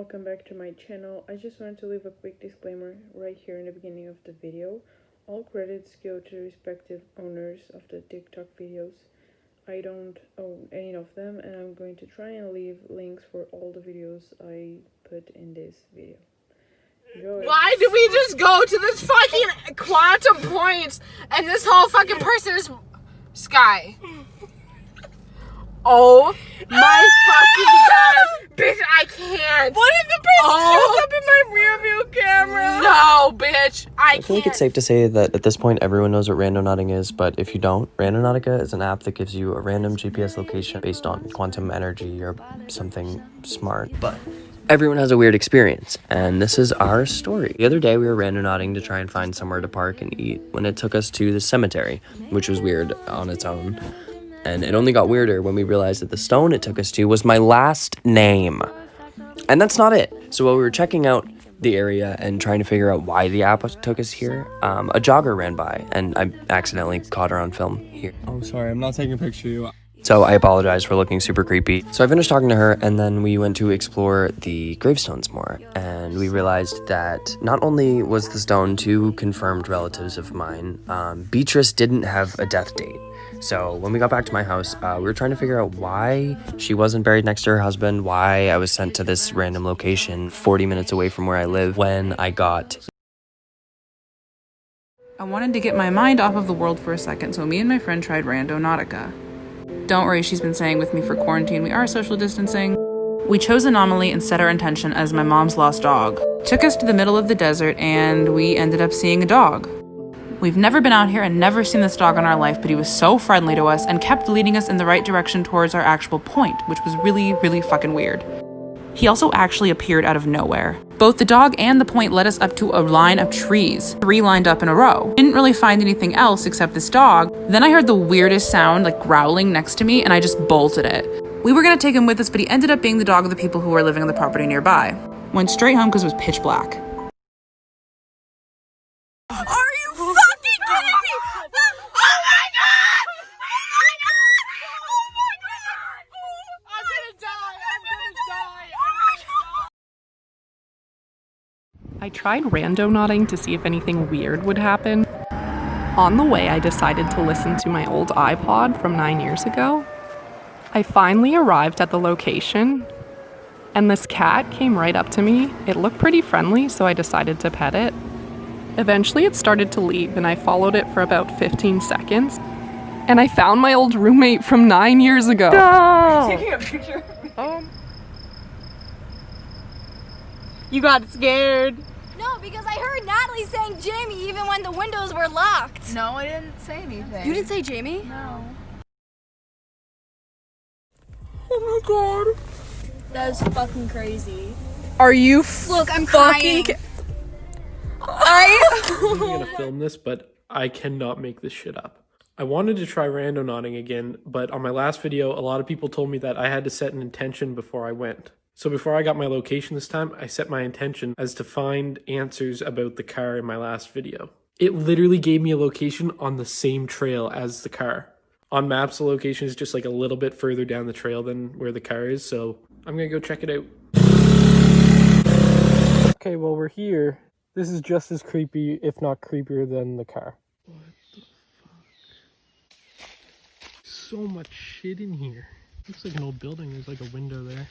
welcome back to my channel. I just wanted to leave a quick disclaimer right here in the beginning of the video. All credits go to the respective owners of the TikTok videos. I don't own any of them, and I'm going to try and leave links for all the videos I put in this video. Enjoy. Why did we just go to this fucking quantum point and this whole fucking person is Sky? Oh my fucking god, bitch! I can't. What if the person shows up in my rear view camera? No, bitch, I can't. I feel like it's safe to say that at this point everyone knows what randonauting is, but if you don't, Randonautica is an app that gives you a random GPS location based on quantum energy or something smart. But everyone has a weird experience, and this is our story. The other day we were randonauting to try and find somewhere to park and eat when it took us to the cemetery, which was weird on its own. And it only got weirder when we realized that the stone it took us to was my last name. And that's not it. So while we were checking out the area and trying to figure out why the app took us here, a jogger ran by, and I accidentally caught her on film here. Oh, sorry, I'm not taking a picture of you. So I apologize for looking super creepy. So I finished talking to her, and then we went to explore the gravestones more. And we realized that not only was the stone two confirmed relatives of mine, Beatrice didn't have a death date. So when we got back to my house, we were trying to figure out why she wasn't buried next to her husband, why I was sent to this random location 40 minutes away from where I live when I wanted to get my mind off of the world for a second, so me and my friend tried Randonautica. Don't worry, she's been staying with me for quarantine. We are social distancing. We chose Anomaly and set our intention as my mom's lost dog. Took us to the middle of the desert, and we ended up seeing a dog. We've never been out here and never seen this dog in our life, but he was so friendly to us and kept leading us in the right direction towards our actual point, which was really, really fucking weird. He also actually appeared out of nowhere. Both the dog and the point led us up to a line of trees, 3 lined up in a row. Didn't really find anything else except this dog. Then I heard the weirdest sound, like growling next to me, and I just bolted it. We were gonna take him with us, but he ended up being the dog of the people who were living on the property nearby. Went straight home because it was pitch black. I tried randonauting to see if anything weird would happen. On the way, I decided to listen to my old iPod from 9 years ago. I finally arrived at the location, and this cat came right up to me. It looked pretty friendly, so I decided to pet it. Eventually, it started to leave, and I followed it for about 15 seconds, and I found my old roommate from 9 years ago. No! Taking a picture of me. You got scared. No, because I heard Natalie saying Jamie even when the windows were locked. No, I didn't say anything. You didn't say Jamie? No. Oh my god. That is fucking crazy. Are you Look, I'm crying. I'm gonna film this, but I cannot make this shit up. I wanted to try randonauting again, but on my last video, a lot of people told me that I had to set an intention before I went. So before I got my location this time, I set my intention as to find answers about the car in my last video. It literally gave me a location on the same trail as the car. On maps, the location is just like a little bit further down the trail than where the car is, so I'm gonna go check it out. Okay, well we're here. This is just as creepy, if not creepier than the car. What the fuck? So much shit in here. Looks like an old building, there's like a window there.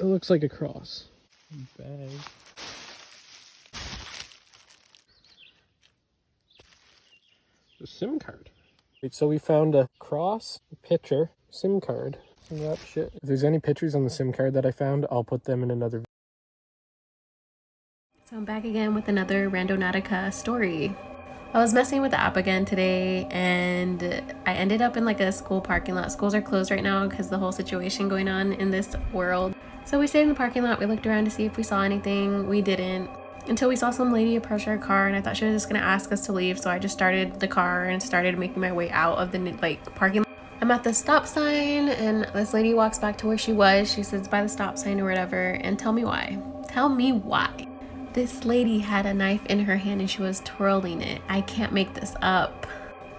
It looks like a cross. Bag. A SIM card. So we found a cross, a picture, SIM card, some of that shit. If there's any pictures on the SIM card that I found, I'll put them in another video. So I'm back again with another Randonautica story. I was messing with the app again today, and I ended up in like a school parking lot. Schools are closed right now because the whole situation going on in this world. So we stayed in the parking lot. We looked around to see if we saw anything. We didn't, until we saw some lady approach our car, and I thought she was just gonna ask us to leave. So I just started the car and started making my way out of the parking lot. I'm at the stop sign, and this lady walks back to where she was. She sits by the stop sign or whatever, and tell me why. Tell me why. This lady had a knife in her hand and she was twirling it. I can't make this up.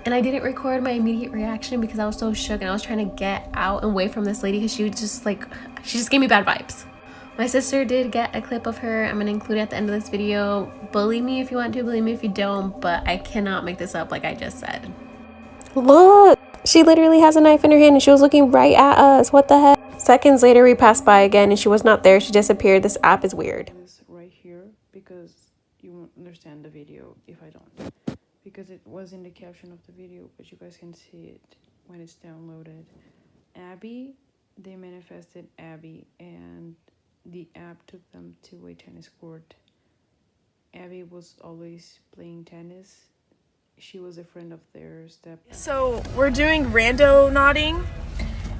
And I didn't record my immediate reaction because I was so shook and I was trying to get out and away from this lady because she just gave me bad vibes. My sister did get a clip of her. I'm gonna include it at the end of this video. Believe me if you want to, believe me if you don't, but I cannot make this up like I just said. Look, she literally has a knife in her hand and she was looking right at us. What the heck? Seconds later, we passed by again and she was not there. She disappeared. This app is weird. This right here, because you won't understand the video if I don't. Because it was in the caption of the video, but you guys can see it when it's downloaded. Abby, they manifested Abby, and the app took them to a tennis court. Abby was always playing tennis. She was a friend of theirs. So we're doing rando nodding,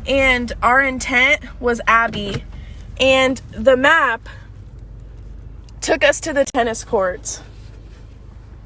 and our intent was Abby, and the map took us to the tennis courts.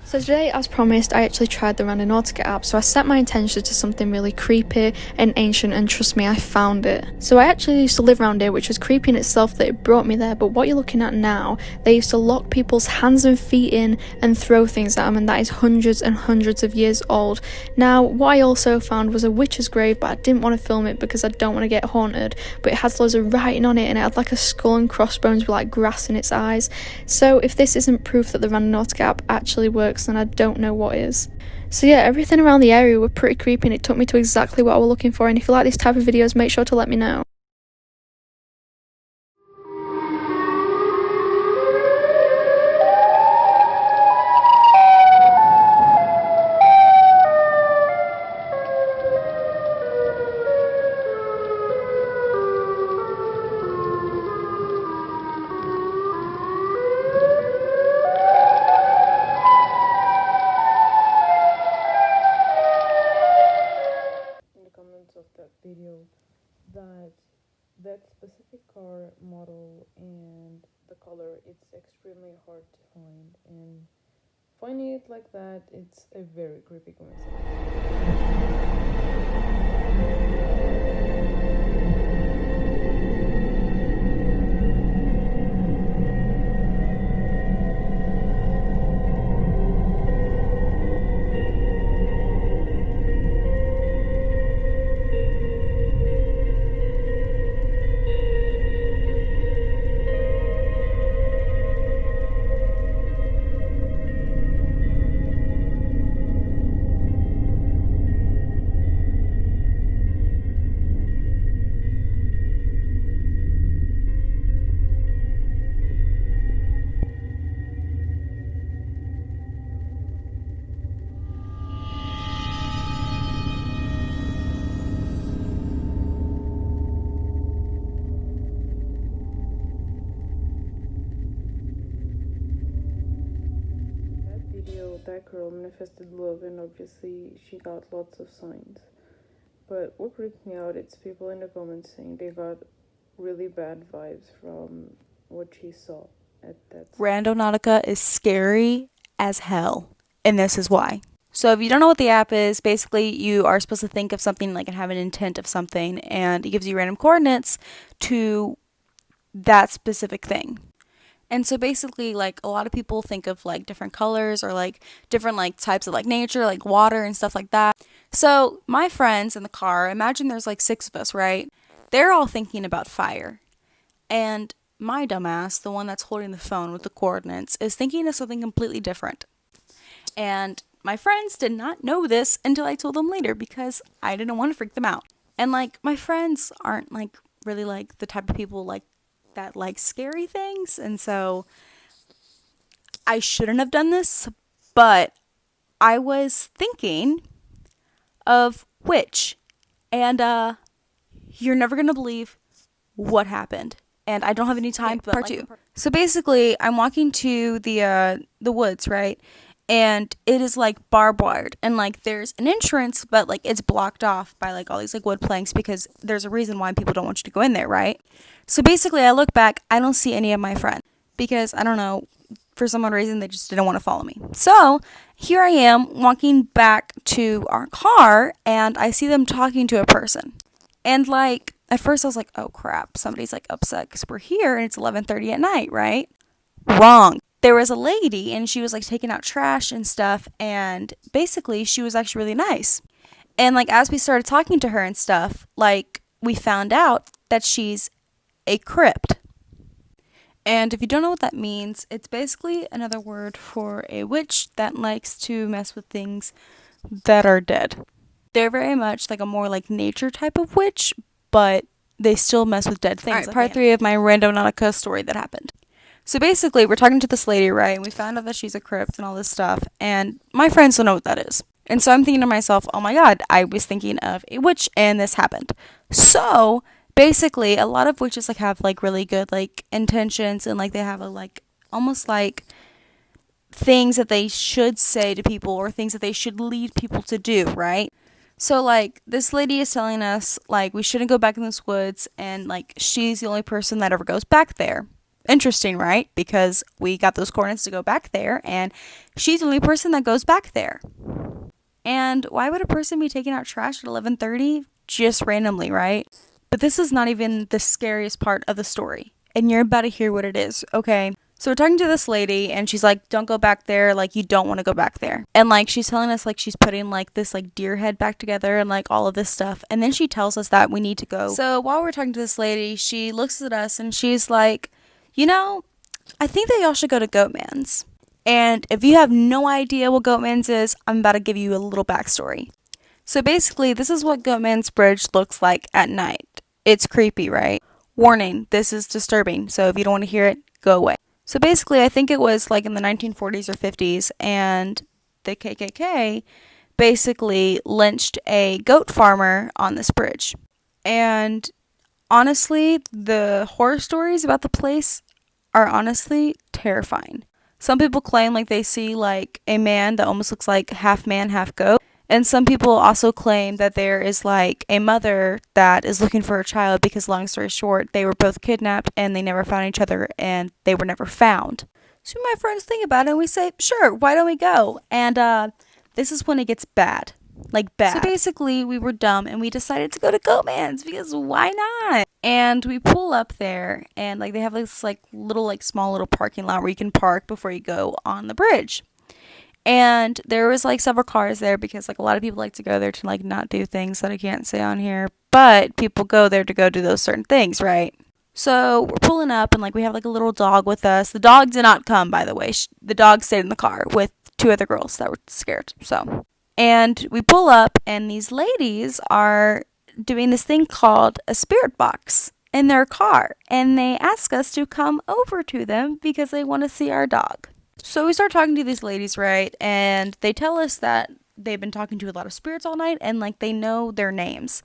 So today, as promised, I actually tried the Randonautica app, so I set my intention to something really creepy and ancient, and trust me, I found it. So I actually used to live around here, which was creepy in itself that it brought me there, but what you're looking at now, they used to lock people's hands and feet in and throw things at them, and that is hundreds and hundreds of years old. Now, what I also found was a witch's grave, but I didn't want to film it because I don't want to get haunted, but it has loads of writing on it, and it had like a skull and crossbones with like grass in its eyes. So if this isn't proof that the Randonautica app actually works, and I don't know what is. So yeah, everything around the area were pretty creepy and it took me to exactly what I was looking for, and if you like these type of videos, make sure to let me know. Of that video that specific car model and the color, it's extremely hard to find, and finding it like that, it's a very creepy coincidence. That girl manifested love, and obviously she got lots of signs. But what freaked me out, it's people in the comments saying they got really bad vibes from what she saw at that. Randonautica is scary as hell, and this is why. So if you don't know what the app is, basically you are supposed to think of something like and have an intent of something, and it gives you random coordinates to that specific thing. And so basically, like, a lot of people think of, like, different colors or, like, different, like, types of, like, nature, like, water and stuff like that. So my friends in the car, imagine there's, like, 6 of us, right? They're all thinking about fire. And my dumbass, the one that's holding the phone with the coordinates, is thinking of something completely different. And my friends did not know this until I told them later because I didn't want to freak them out. And, like, my friends aren't, like, really, like, the type of people, like, that like scary things, and so I shouldn't have done this, but I was thinking of witch, and you're never gonna believe what happened, and I don't have any time, but part 2. So basically, I'm walking to the woods, right? And it is like barbed wired, and like there's an entrance, but like it's blocked off by like all these like wood planks because there's a reason why people don't want you to go in there, right? So basically, I look back, I don't see any of my friends because I don't know, for some odd reason they just didn't want to follow me. So here I am walking back to our car, and I see them talking to a person, and like at first I was like, oh crap, somebody's like upset because we're here and it's 11:30 at night, right? Wrong. there was a lady and she was like taking out trash and stuff, and basically she was actually really nice. And like as we started talking to her and stuff, like we found out that she's a crypt. And if you don't know what that means, it's basically another word for a witch that likes to mess with things that are dead. They're very much like a more like nature type of witch, but they still mess with dead things. Alright, part 3 of my Randonautica story that happened. So basically, we're talking to this lady, right? And we found out that she's a crypt and all this stuff. And my friends don't know what that is. And so I'm thinking to myself, oh my god, I was thinking of a witch and this happened. So basically, a lot of witches like have like really good like intentions, and like they have a like almost like things that they should say to people or things that they should lead people to do, right? So like this lady is telling us like we shouldn't go back in those woods, and like she's the only person that ever goes back there. Interesting, right? Because we got those coordinates to go back there, and she's the only person that goes back there. And why would a person be taking out trash at 11:30 just randomly, right? But this is not even the scariest part of the story, and you're about to hear what it is, okay? So we're talking to this lady, and she's like, don't go back there, like, you don't want to go back there. And, like, she's telling us, like, she's putting, like, this, like, deer head back together and, like, all of this stuff. And then she tells us that we need to go. So while we're talking to this lady, she looks at us, and she's like, you know, I think that y'all should go to Goatman's. And if you have no idea what Goatman's is, I'm about to give you a little backstory. So basically, this is what Goatman's Bridge looks like at night. It's creepy, right? Warning, this is disturbing, so if you don't want to hear it, go away. So basically, I think it was like in the 1940s or 50s, and the KKK basically lynched a goat farmer on this bridge. And honestly, the horror stories about the place are honestly terrifying. Some people claim like they see like a man that almost looks like half man, half goat. And some people also claim that there is like a mother that is looking for a child because, long story short, they were both kidnapped and they never found each other and they were never found. So my friends think about it and we say, sure, why don't we go? And this is when it gets bad. Like bad. So basically we were dumb and we decided to go to Goatman's because why not? And we pull up there and like they have this like little like small little parking lot where you can park before you go on the bridge. And there was like several cars there because like a lot of people like to go there to like not do things that I can't say on here, but people go there to go do those certain things, right? So we're pulling up and like we have like a little dog with us. The dog did not come, by the way. The dog stayed in the car with two other girls that were scared. So, and we pull up and these ladies are doing this thing called a spirit box in their car, and they ask us to come over to them because they want to see our dog. So we start talking to these ladies, right? And they tell us that they've been talking to a lot of spirits all night and like they know their names.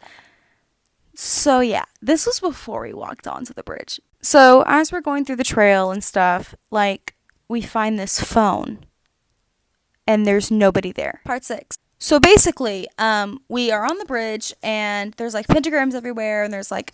So yeah, this was before we walked onto the bridge. So as we're going through the trail and stuff, like we find this phone and there's nobody there. Part 6. So basically, we are on the bridge and there's like pentagrams everywhere and there's like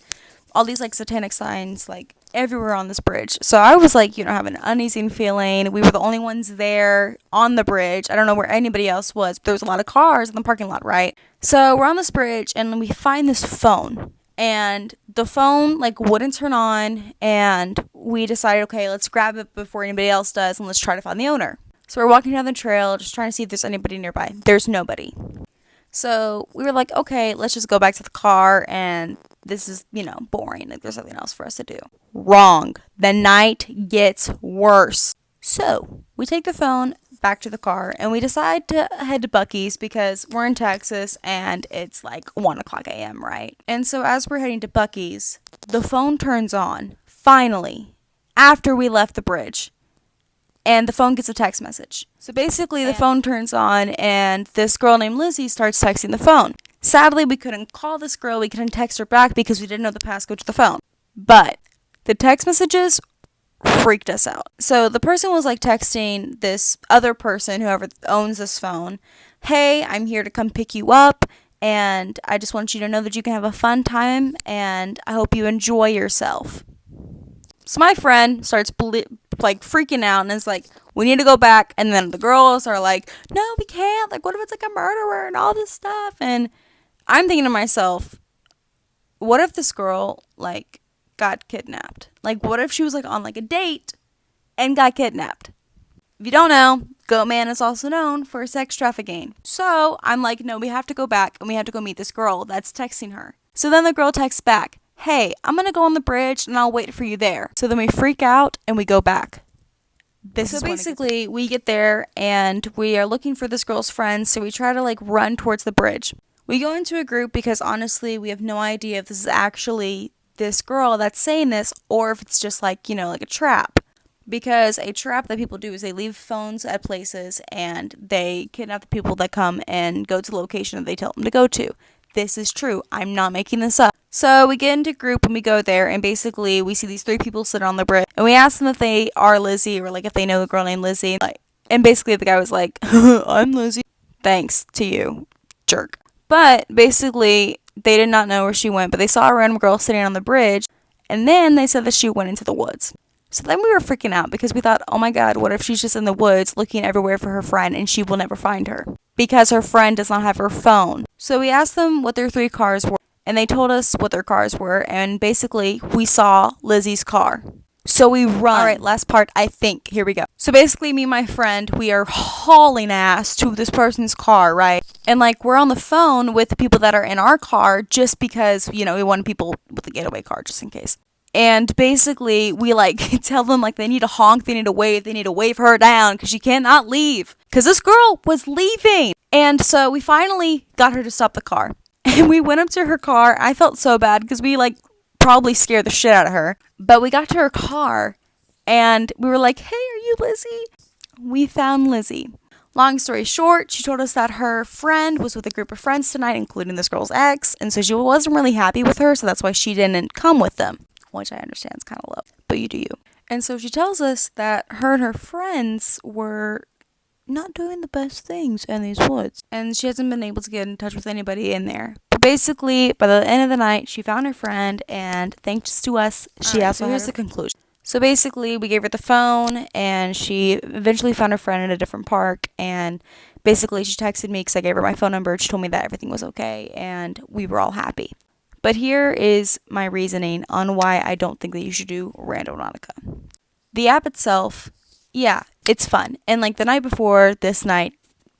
all these like satanic signs like everywhere on this bridge. So I was like, you know, having an uneasy feeling. We were the only ones there on the bridge. I don't know where anybody else was. There was a lot of cars in the parking lot, right? So we're on this bridge and we find this phone. And the phone like wouldn't turn on, and we decided, okay, let's grab it before anybody else does and let's try to find the owner. So we're walking down the trail just trying to see if there's anybody nearby. There's nobody. So we were like, okay, let's just go back to the car, and this is, you know, boring. Like, there's nothing else for us to do. Wrong. The night gets worse. So we take the phone back to the car, and we decide to head to Buc-ee's because we're in Texas, and it's like 1 o'clock a.m., right? And so as we're heading to Buc-ee's, the phone turns on, finally, after we left the bridge. And the phone gets a text message. So basically the phone turns on and this girl named Lizzie starts texting the phone. Sadly, we couldn't call this girl, we couldn't text her back because we didn't know the passcode to the phone. But the text messages freaked us out. So the person was like texting this other person, whoever owns this phone, hey, I'm here to come pick you up and I just want you to know that you can have a fun time and I hope you enjoy yourself. So my friend starts like freaking out and is like, we need to go back. And then the girls are like, no, we can't. Like, what if it's like a murderer and all this stuff? And I'm thinking to myself, what if this girl like got kidnapped? Like, what if she was like on like a date and got kidnapped? If you don't know, Goat Man is also known for sex trafficking. So I'm like, no, we have to go back and we have to go meet this girl that's texting her. So then the girl texts back, hey, I'm gonna go on the bridge and I'll wait for you there. So then we freak out and we go back. So basically, we get there and we are looking for this girl's friends, so we try to like run towards the bridge. We go into a group because honestly, we have no idea if this is actually this girl that's saying this or if it's just like, like a trap. Because a trap that people do is they leave phones at places and they kidnap the people that come and go to the location that they tell them to go to. This is true. I'm not making this up. So we get into a group and we go there, and basically we see these 3 people sitting on the bridge, and we ask them if they are Lizzie or like if they know a girl named Lizzie. And basically the guy was like, I'm Lizzie. Thanks to you, jerk. But basically they did not know where she went, but they saw a random girl sitting on the bridge, and then they said that she went into the woods. So then we were freaking out because we thought, oh my god, what if she's just in the woods looking everywhere for her friend and she will never find her because her friend does not have her phone. So we asked them what their 3 cars were, and they told us what their cars were, and basically we saw Lizzie's car. So we run. All right, last part, I think. Here we go. So basically, me and my friend, we are hauling ass to this person's car, right? And like, we're on the phone with the people that are in our car just because, we want people with a getaway car just in case. And basically, we like tell them like they need to honk, they need to wave her down because she cannot leave. Because this girl was leaving. And so we finally got her to stop the car. And we went up to her car. I felt so bad because we like probably scared the shit out of her. But we got to her car and we were like, hey, are you Lizzie? We found Lizzie. Long story short, she told us that her friend was with a group of friends tonight, including this girl's ex. And so she wasn't really happy with her. So that's why she didn't come with them. Which I understand is kind of low, but you do you. And so she tells us that her and her friends were not doing the best things in these woods. And she hasn't been able to get in touch with anybody in there. But basically, by the end of the night, she found her friend, and thanks to us, she also here's the conclusion. So basically, we gave her the phone, and she eventually found her friend at a different park, and basically she texted me because I gave her my phone number. She told me that everything was okay, and we were all happy. But here is my reasoning on why I don't think that you should do Randonautica. The app itself, yeah, it's fun. And like the night before this night,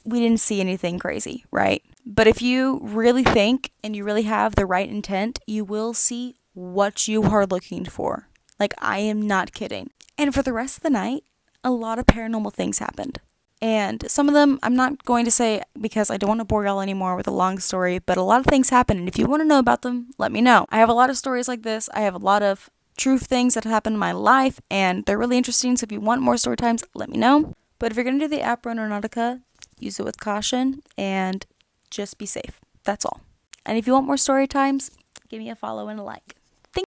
we didn't see anything crazy, right? But if you really think and you really have the right intent, you will see what you are looking for. Like, I am not kidding. And for the rest of the night, a lot of paranormal things happened. And some of them I'm not going to say because I don't want to bore y'all anymore with a long story, but a lot of things happen, and if you want to know about them, let me know. I have a lot of stories like this. I have a lot of true things that happened in my life, and they're really interesting, so if you want more story times, let me know. But if you're going to do the app Randonautica, use it with caution, and just be safe. That's all. And if you want more story times, give me a follow and a like.